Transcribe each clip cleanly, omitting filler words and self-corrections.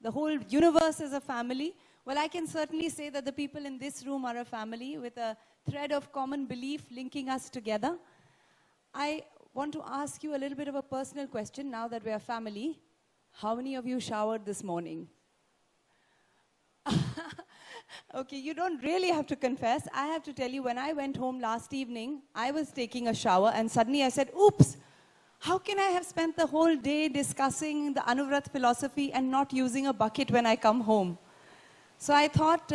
the whole universe is a family. Well, I can certainly say that the people in this room are a family with a thread of common belief linking us together. I want to ask you a little bit of a personal question now that we are family. How many of you showered this morning? Okay, you don't really have to confess. I have to tell you, when I went home last evening, I was taking a shower and suddenly I said, oops, how can I have spent the whole day discussing the Anuvrat philosophy and not using a bucket when I come home? So I thought,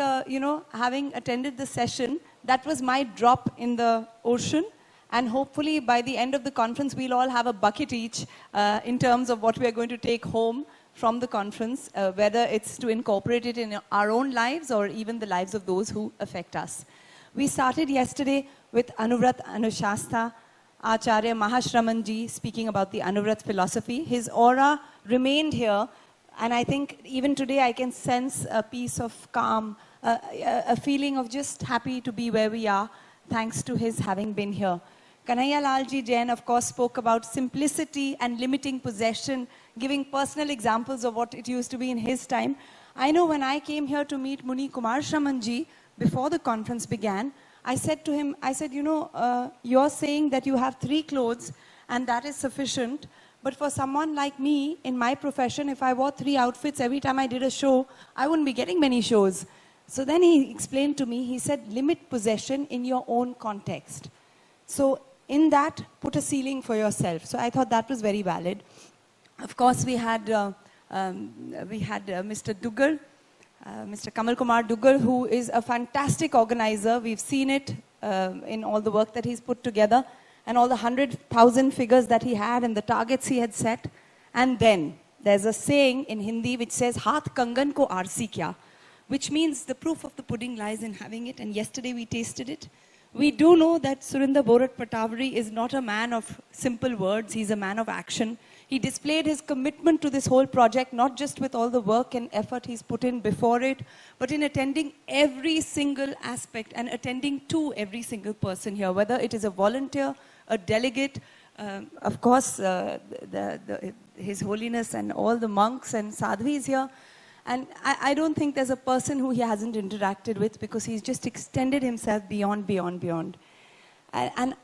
having attended the session, that was my drop in the ocean. And hopefully by the end of the conference, we'll all have a bucket each in terms of what we're going to take home from the conference, whether it's to incorporate it in our own lives or even the lives of those who affect us. We started yesterday with Anuvrat Anushasta, Acharya Mahashramanji speaking about the Anuvrat philosophy. His aura remained here, and I think even today I can sense a piece of calm, a feeling of just happy to be where we are, thanks to his having been here. Kanhaiya Lalji Jain, of course, spoke about simplicity and limiting possession, giving personal examples of what it used to be in his time. I know when I came here to meet Muni Kumar Shramanji before the conference began, I said to him, you're saying that you have 3 clothes and that is sufficient. But for someone like me, in my profession, if I wore 3 outfits every time I did a show, I wouldn't be getting many shows. So then he explained to me, he said, limit possession in your own context. So in that, put a ceiling for yourself. So I thought that was very valid. Of course, we had Mr. Duggal, Mr. Kamal Kumar Duggal, who is a fantastic organizer. We've seen it in all the work that he's put together and all the 100,000 figures that he had and the targets he had set. And then there's a saying in Hindi which says, "Haath kangan ko aarsi kya," which means the proof of the pudding lies in having it. And yesterday we tasted it. We do know that Surinder Borat Patavari is not a man of simple words. He's a man of action. He displayed his commitment to this whole project, not just with all the work and effort he's put in before it, but in attending every single aspect and attending to every single person here, whether it is a volunteer, a delegate, of course, His Holiness and all the monks and sadhvis here. And I don't think there's a person who he hasn't interacted with, because he's just extended himself beyond. And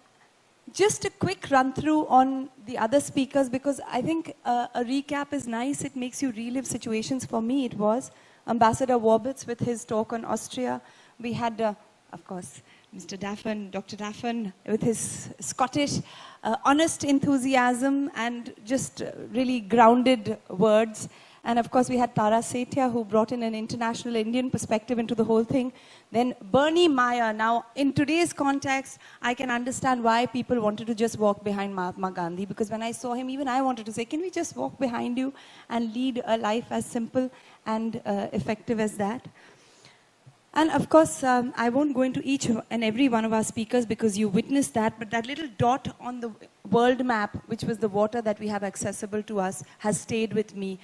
just a quick run through on the other speakers, because I think a recap is nice. It makes you relive situations. For me, it was Ambassador Warbitz with his talk on Austria. We had, of course, Mr. Daffin, Dr. Daffin with his Scottish, honest enthusiasm and just really grounded words. And of course, we had Tara Sethia, who brought in an international Indian perspective into the whole thing. Then Bernie Meyer. Now, in today's context, I can understand why people wanted to just walk behind Mahatma Gandhi, because when I saw him, even I wanted to say, can we just walk behind you and lead a life as simple and effective as that? And of course, I won't go into each and every one of our speakers because you witnessed that, but that little dot on the world map, which was the water that we have accessible to us, has stayed with me.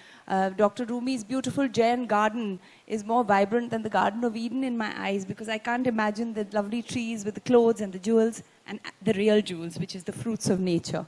Dr. Rumi's beautiful Jain garden is more vibrant than the Garden of Eden in my eyes, because I can't imagine the lovely trees with the clothes and the jewels and the real jewels, which is the fruits of nature.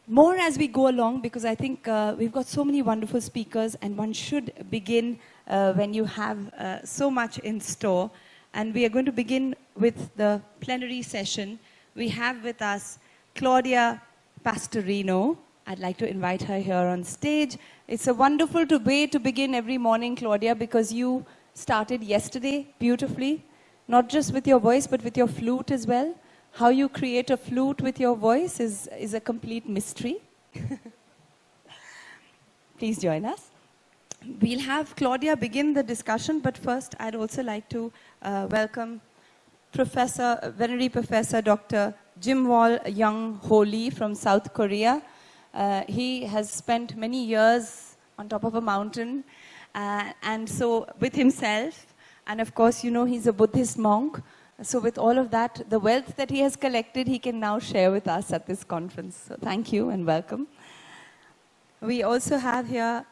More as we go along, because I think we've got so many wonderful speakers, and one should begin when you have so much in store. And we are going to begin with the plenary session. We have with us Claudia Pastorino. I'd like to invite her here on stage. It's a wonderful way to begin every morning, Claudia, because you started yesterday beautifully, not just with your voice, but with your flute as well. How you create a flute with your voice is a complete mystery. Please join us. We'll have Claudia begin the discussion, but first I'd also like to welcome Venerary Professor Dr. Jimwol Young Ho Lee from South Korea. He has spent many years on top of a mountain, and so with himself, and of course, you know, he's a Buddhist monk. So with all of that, the wealth that he has collected, he can now share with us at this conference. So thank you and welcome. We also have here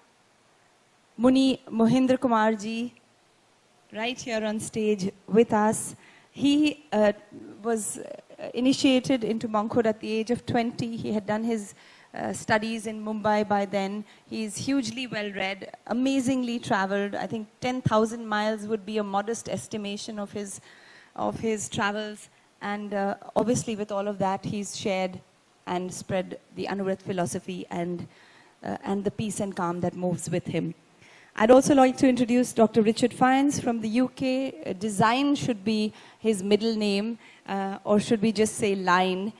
Muni Mohindra Kumarji, right here on stage with us. He was initiated into monkhood at the age of 20. He had done his studies in Mumbai by then. He's hugely well-read, amazingly traveled. I think 10,000 miles would be a modest estimation of his travels. And obviously with all of that, he's shared and spread the Anuvrat philosophy and the peace and calm that moves with him. I'd also like to introduce Dr. Richard Fiennes from the UK. Design should be his middle name, or should we just say line?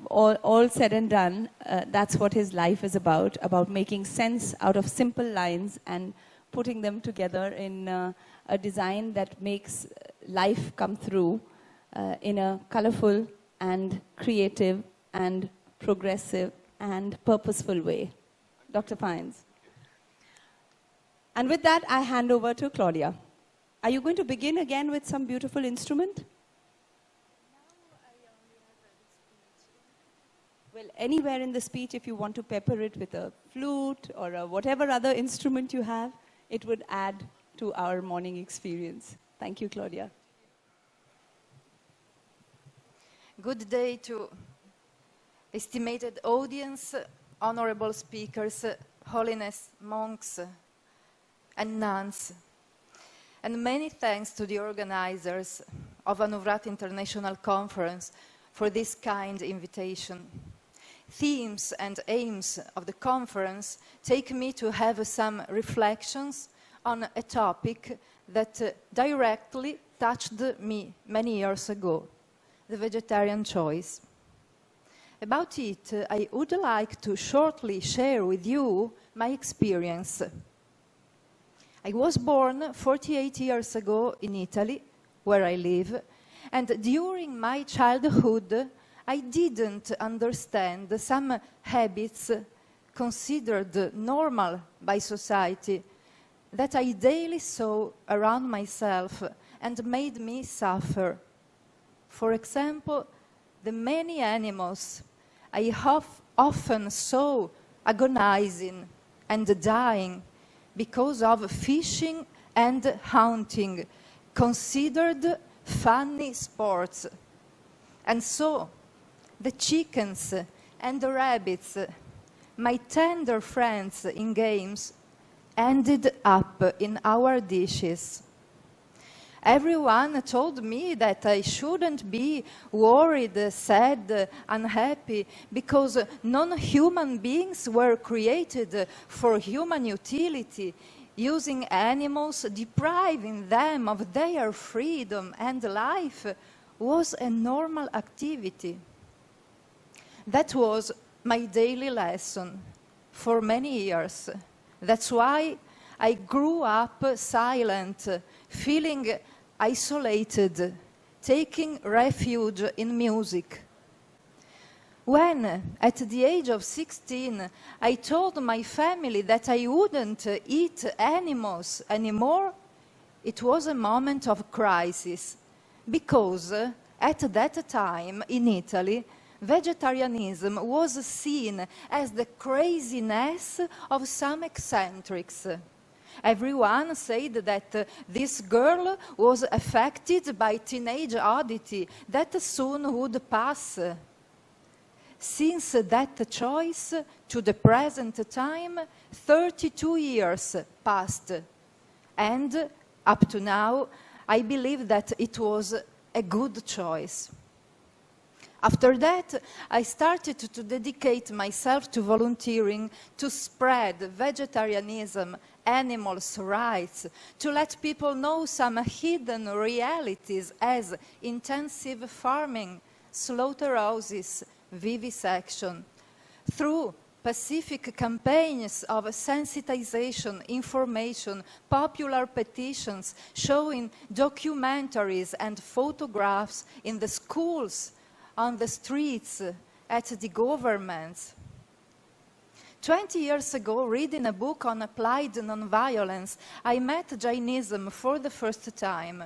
All said and done, that's what his life is about making sense out of simple lines and putting them together in a design that makes life come through in a colorful and creative and progressive and purposeful way. Dr. Fiennes. And with that, I hand over to Claudia. Are you going to begin again with some beautiful instrument? Well, anywhere in the speech, if you want to pepper it with a flute or whatever other instrument you have, it would add to our morning experience. Thank you, Claudia. Good day to estimated audience, honorable speakers, holiness, monks, and nuns. And many thanks to the organizers of Anuvrat International Conference for this kind invitation. Themes and aims of the conference take me to have some reflections on a topic that directly touched me many years ago, the vegetarian choice. About it, I would like to shortly share with you my experience. I was born 48 years ago in Italy, where I live, and during my childhood, I didn't understand some habits considered normal by society that I daily saw around myself and made me suffer. For example, the many animals I often saw agonizing and dying because of fishing and hunting, considered funny sports. And so, the chickens and the rabbits, my tender friends in games, ended up in our dishes. Everyone told me that I shouldn't be worried, sad, unhappy, because non-human beings were created for human utility, using animals, depriving them of their freedom and life was a normal activity. That was my daily lesson for many years. That's why I grew up silent, feeling isolated, taking refuge in music. When, at the age of 16, I told my family that I wouldn't eat animals anymore, it was a moment of crisis, because at that time in Italy, vegetarianism was seen as the craziness of some eccentrics. Everyone said that this girl was affected by teenage oddity that soon would pass. Since that choice to the present time, 32 years passed. And up to now, I believe that it was a good choice. After that, I started to dedicate myself to volunteering, to spread vegetarianism, animals' rights, to let people know some hidden realities as intensive farming, slaughterhouses, vivisection. Through pacific campaigns of sensitization, information, popular petitions, showing documentaries and photographs in the schools, on the streets, at the governments. 20 years ago, reading a book on applied nonviolence, I met Jainism for the first time.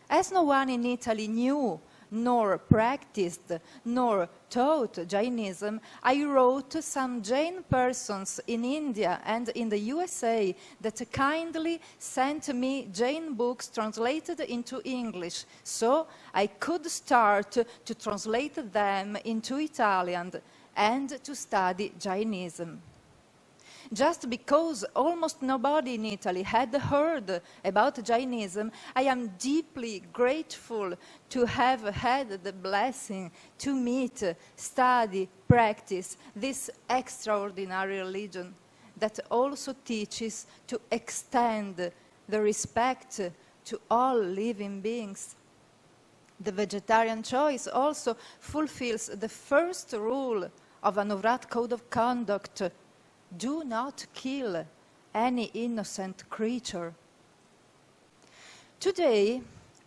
As no one in Italy knew, nor practiced, nor taught Jainism, I wrote some Jain persons in India and in the USA that kindly sent me Jain books translated into English, so I could start to translate them into Italian. and to study Jainism. Just because almost nobody in Italy had heard about Jainism, I am deeply grateful to have had the blessing to meet, study, practice this extraordinary religion that also teaches to extend the respect to all living beings. The vegetarian choice also fulfills the first rule of Anuvrat Code of Conduct: do not kill any innocent creature. Today,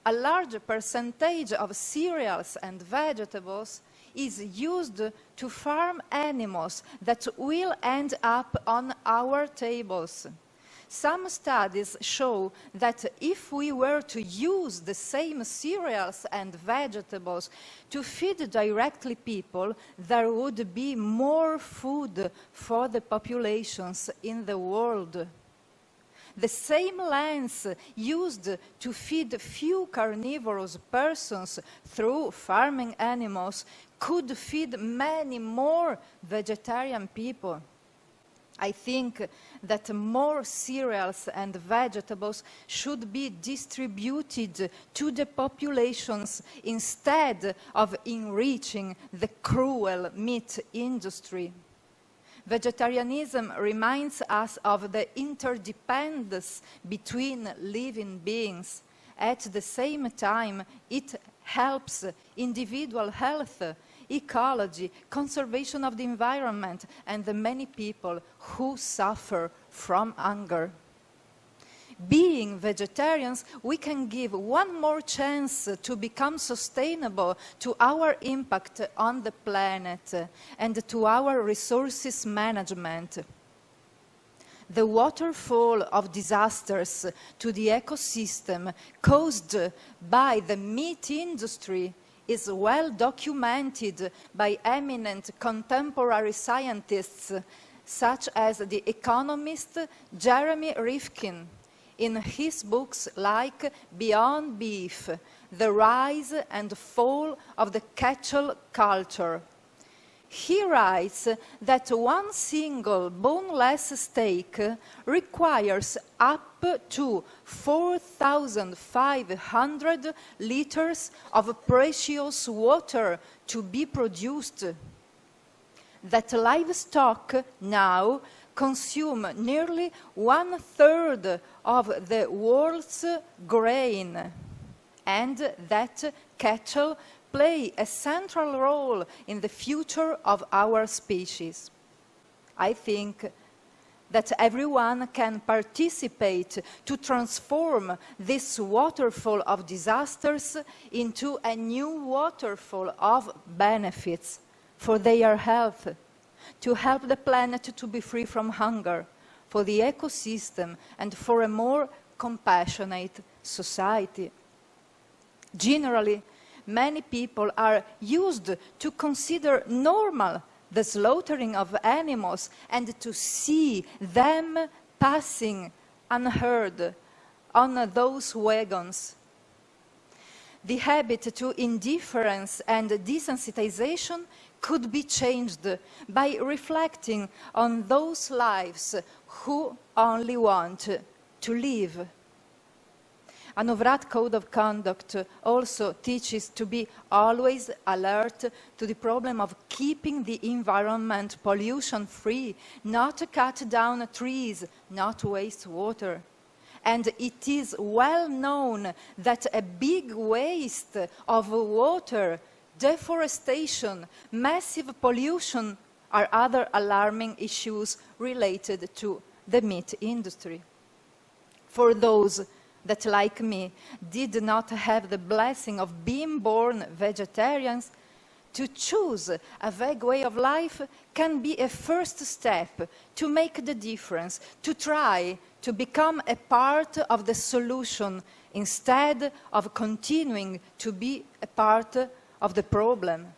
a large percentage of cereals and vegetables is used to farm animals that will end up on our tables. Some studies show that if we were to use the same cereals and vegetables to feed directly people, there would be more food for the populations in the world. The same lands used to feed few carnivorous persons through farming animals could feed many more vegetarian people. I think that more cereals and vegetables should be distributed to the populations instead of enriching the cruel meat industry. Vegetarianism reminds us of the interdependence between living beings. At the same time, it helps individual health, ecology, conservation of the environment, and the many people who suffer from hunger. Being vegetarians, we can give one more chance to become sustainable to our impact on the planet and to our resources management. The waterfall of disasters to the ecosystem caused by the meat industry is well documented by eminent contemporary scientists such as the economist Jeremy Rifkin in his books like Beyond Beef, The Rise and Fall of the Cattle Culture. He writes that one single boneless steak requires up to 4,500 liters of precious water to be produced. That livestock now consume nearly 1/3 of the world's grain, and that cattle play a central role in the future of our species. I think that everyone can participate to transform this waterfall of disasters into a new waterfall of benefits for their health, to help the planet to be free from hunger, for the ecosystem, and for a more compassionate society. Generally, many people are used to consider normal the slaughtering of animals and to see them passing unheard on those wagons. The habit to indifference and desensitization could be changed by reflecting on those lives who only want to live. Anuvrat Code of Conduct also teaches to be always alert to the problem of keeping the environment pollution-free, not to cut down trees, not to waste water. And it is well known that a big waste of water, deforestation, massive pollution are other alarming issues related to the meat industry. For those that, like me, did not have the blessing of being born vegetarians, to choose a veg way of life can be a first step to make the difference, to try to become a part of the solution instead of continuing to be a part of the problem.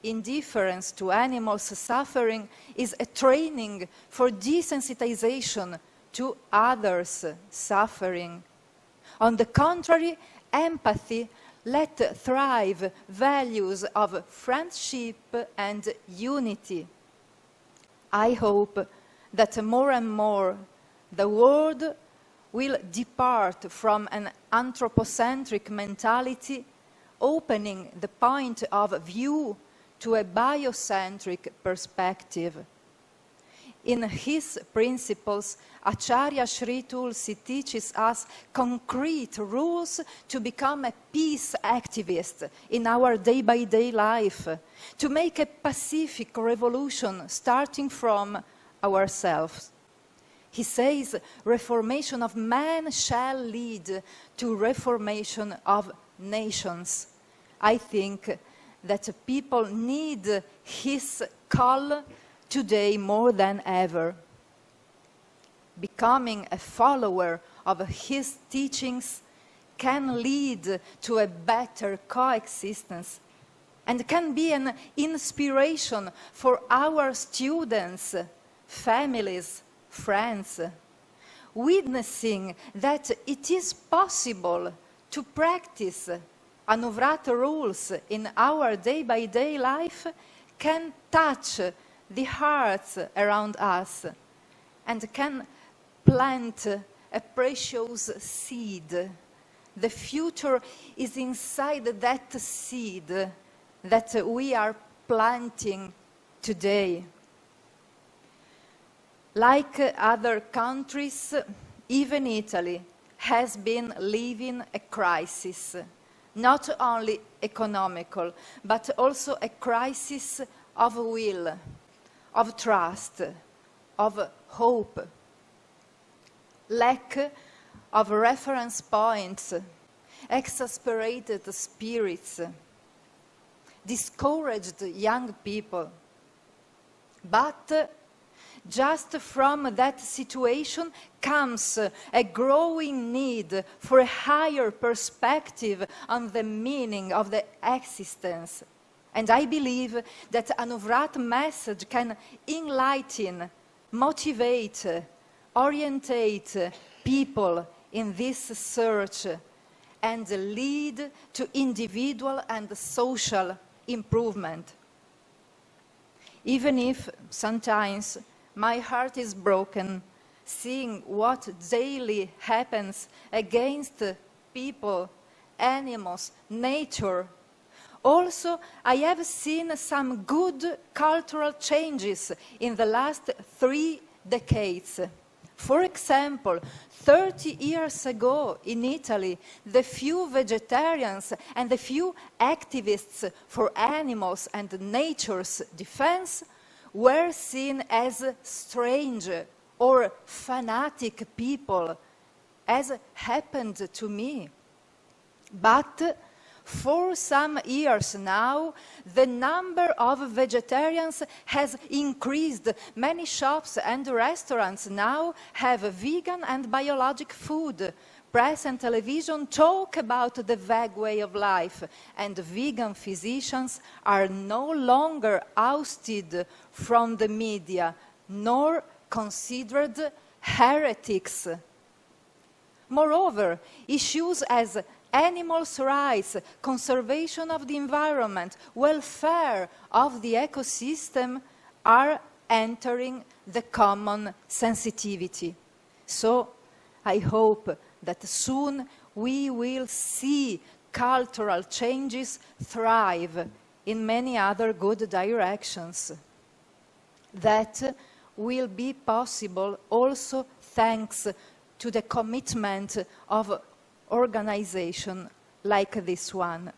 Indifference to animals' suffering is a training for desensitization to others' suffering. On the contrary, empathy let thrive values of friendship and unity. I hope that more and more the world will depart from an anthropocentric mentality, opening the point of view to a biocentric perspective. In his principles, Acharya Sri Tulsi teaches us concrete rules to become a peace activist in our day-by-day life, to make a pacific revolution starting from ourselves. He says, reformation of man shall lead to reformation of nations. I think that people need his call today more than ever. Becoming a follower of his teachings can lead to a better coexistence and can be an inspiration for our students, families, friends, witnessing that it is possible to practice Anuvrat rules in our day-by-day life can touch the hearts around us and can plant a precious seed. The future is inside that seed that we are planting today. Like other countries, even Italy has been living a crisis, not only economical, but also a crisis of will, of trust, of hope. Lack of reference points, exasperated spirits, discouraged young people. But just from that situation comes a growing need for a higher perspective on the meaning of the existence. And I believe that Anuvrat message can enlighten, motivate, orientate people in this search and lead to individual and social improvement. Even if sometimes my heart is broken, seeing what daily happens against people, animals, nature. Also, I have seen some good cultural changes in the last 3 decades. For example, 30 years ago in Italy, the few vegetarians and the few activists for animals and nature's defense were seen as strange or fanatic people, as happened to me. But for some years now, the number of vegetarians has increased. Many shops and restaurants now have vegan and biologic food. Press and television talk about the veg way of life, and vegan physicians are no longer ousted from the media, nor considered heretics. Moreover, issues as animals' rights, conservation of the environment, welfare of the ecosystem are entering the common sensitivity. So, I hope that soon we will see cultural changes thrive in many other good directions. That will be possible also thanks to the commitment of organization like this one.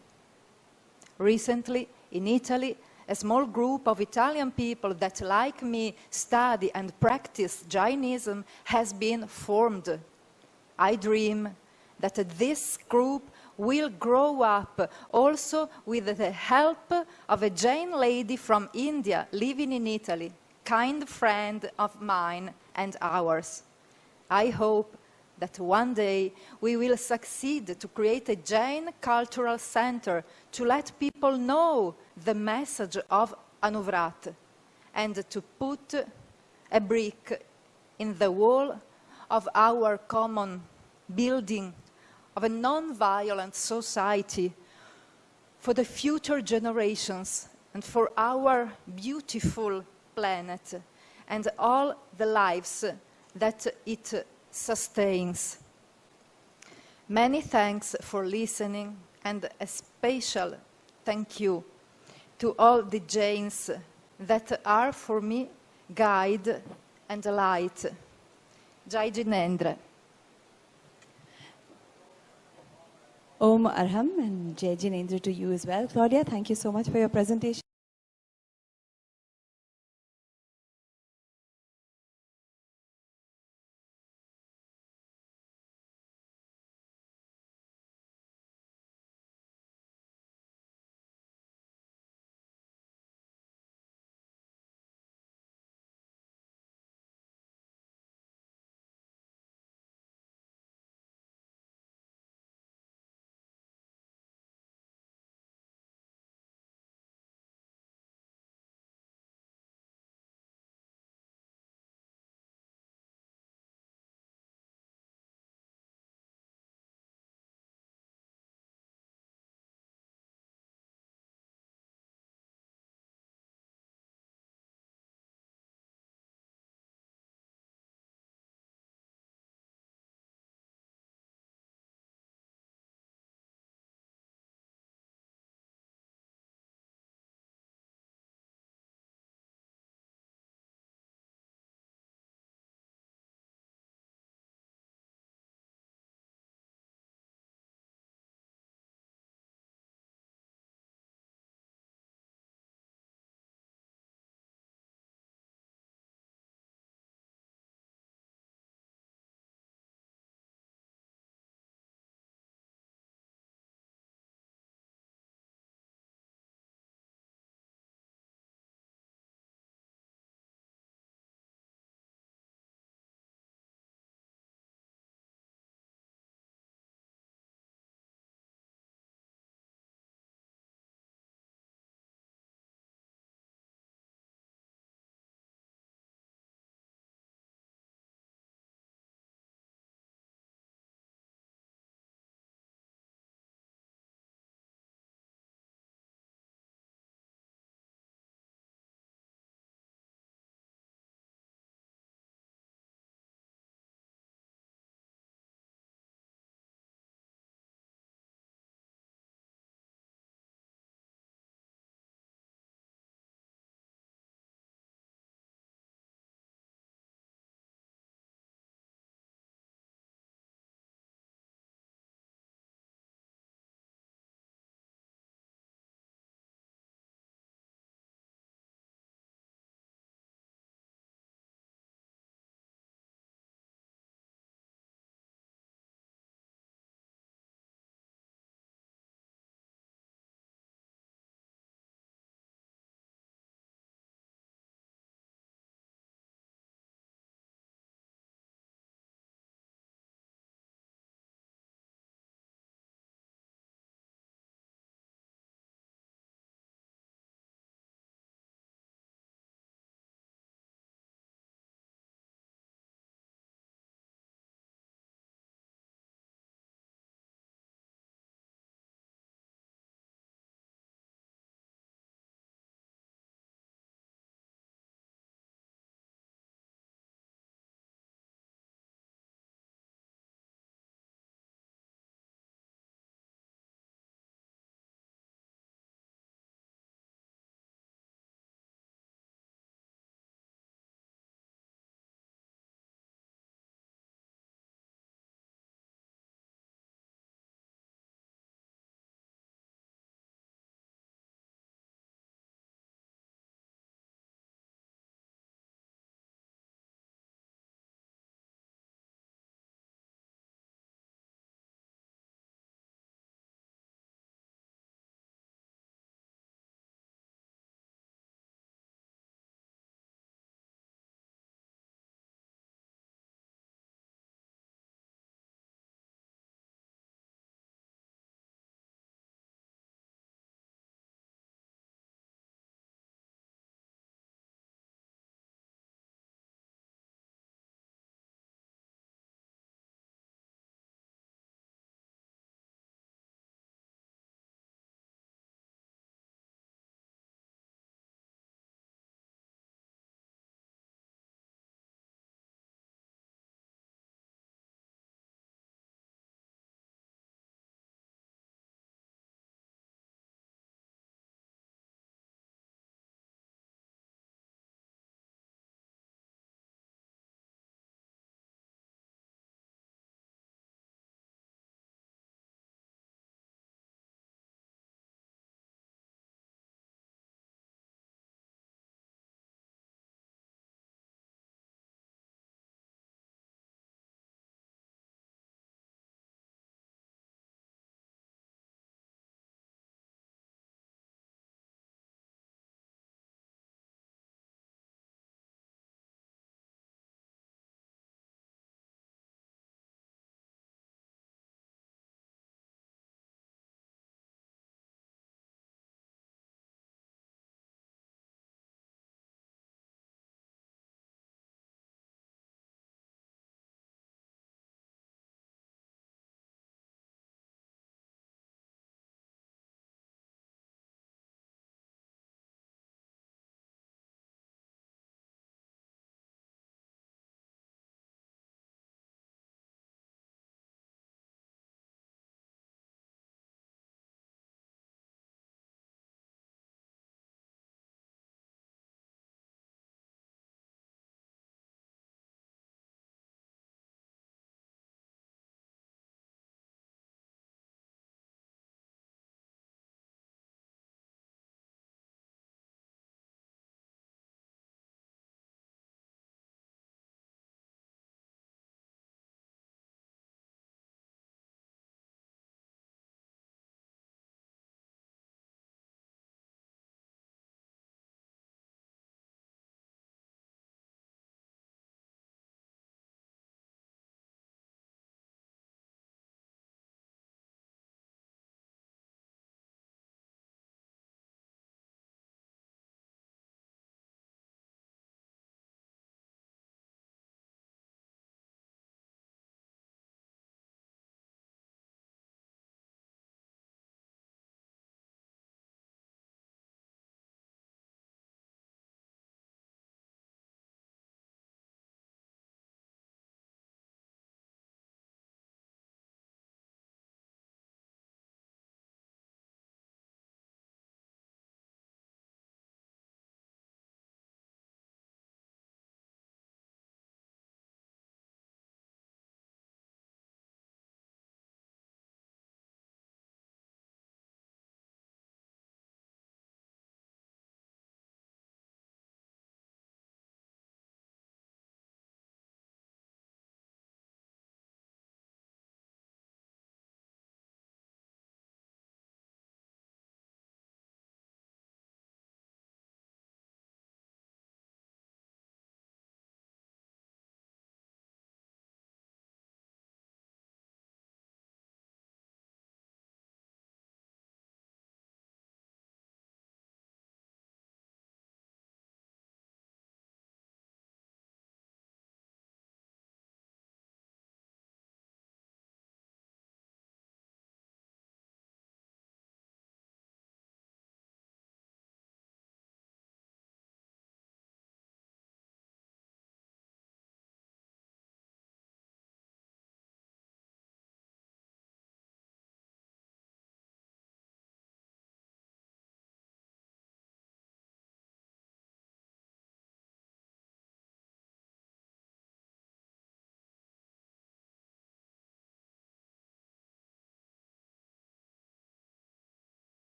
Recently, in Italy, a small group of Italian people that, like me, study and practice Jainism has been formed. I dream that this group will grow up also with the help of a Jain lady from India living in Italy, kind friend of mine and ours. I hope that one day we will succeed to create a Jain cultural center to let people know the message of Anuvrat and to put a brick in the wall of our common building of a non-violent society for the future generations, and for our beautiful planet, and all the lives that it sustains. Many thanks for listening, and a special thank you to all the Jains that are for me guide and light. Jai Jinendra. Om Arham and Jai Jinendra to you as well. Claudia, thank you so much for your presentation.